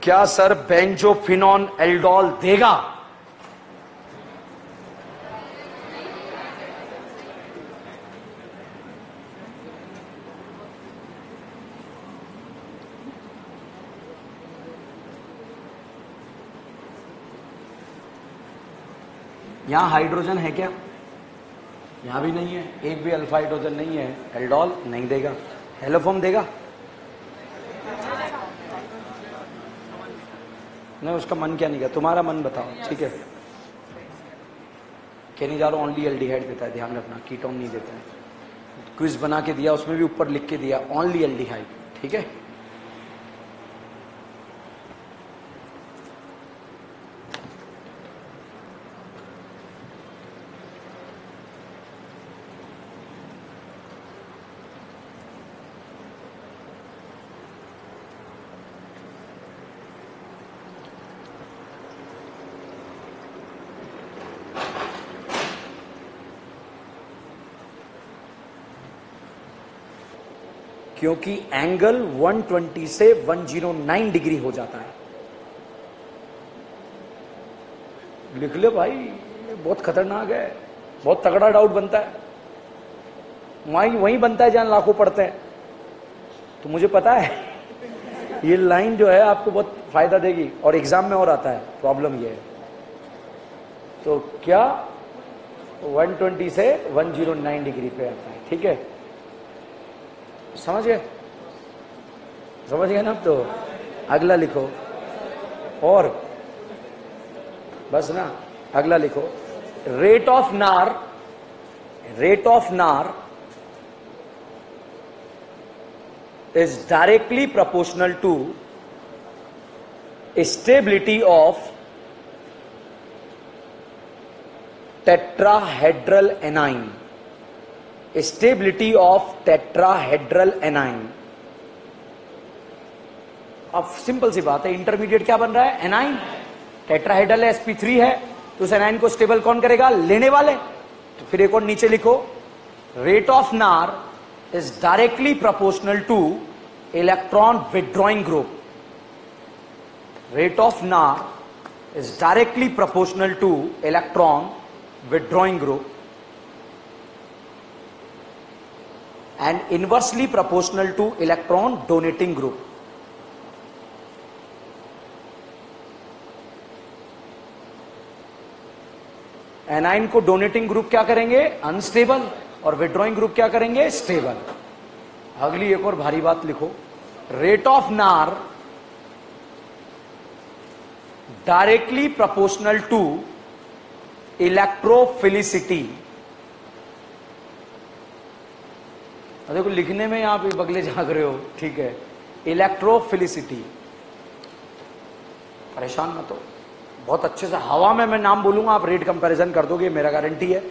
क्या सर बेंजोफिनॉन एल्डोल देगा? यहां हाइड्रोजन है क्या? यहां भी नहीं है, एक भी अल्फा हाइड्रोजन नहीं है, एल्डोल नहीं देगा। हेलोफॉर्म देगा? नहीं, उसका मन क्या नहीं, तुम्हारा मन बताओ, ठीक है। कहने जा रहा हूं ओनली एल्डिहाइड देता है, ध्यान रखना, कीटोन नहीं देता है। क्विज बना के दिया, उसमें भी ऊपर लिख के दिया ओनली एल्डिहाइड, ठीक है। क्योंकि एंगल 120 से 109 डिग्री हो जाता है। लिख लो भाई, बहुत खतरनाक है, बहुत तगड़ा डाउट बनता है। वहीं बनता है जहां लाखों पढ़ते हैं। तो मुझे पता है ये लाइन जो है आपको बहुत फायदा देगी, और एग्जाम में और आता है। प्रॉब्लम ये है, तो क्या 120 से 109 डिग्री पे आता है, ठीक है। समझ गए ना? अब तो अगला लिखो। और बस ना, अगला लिखो, रेट ऑफ नार is directly proportional to stability of tetrahedral anion. Stability of tetrahedral anion. अब सिंपल सी बात है, इंटरमीडिएट क्या बन रहा है? एनाइन। टेट्राहेड्रल है, sp3 है, तो उस एनाइन को स्टेबल कौन करेगा? लेने वाले। तो फिर एक और नीचे लिखो, रेट ऑफ नार is directly proportional to electron withdrawing group. Rate of NAR is directly proportional to electron withdrawing group and inversely proportional to electron donating group. A9 को डोनेटिंग ग्रुप क्या करेंगे? अनस्टेबल, और विड्रॉइंग ग्रुप क्या करेंगे? Stable. अगली एक और भारी बात लिखो, रेट ऑफ नार डायरेक्टली प्रोपोर्शनल टू इलेक्ट्रोफिलिसिटी। देखो लिखने में यहां पे बगले झाग रहे हो, ठीक है, इलेक्ट्रोफिलिसिटी। परेशान मत हो, बहुत अच्छे से हवा में मैं नाम बोलूंगा, आप रेट कंपैरिजन कर दोगे, मेरा गारंटी है।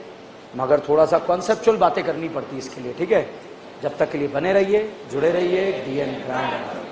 मगर थोड़ा सा कॉन्सेप्चुअल बातें करनी पड़ती है इसके लिए, ठीक है। जब तक के लिए बने रहिए, जुड़े रहिए, डीएन ब्रांड।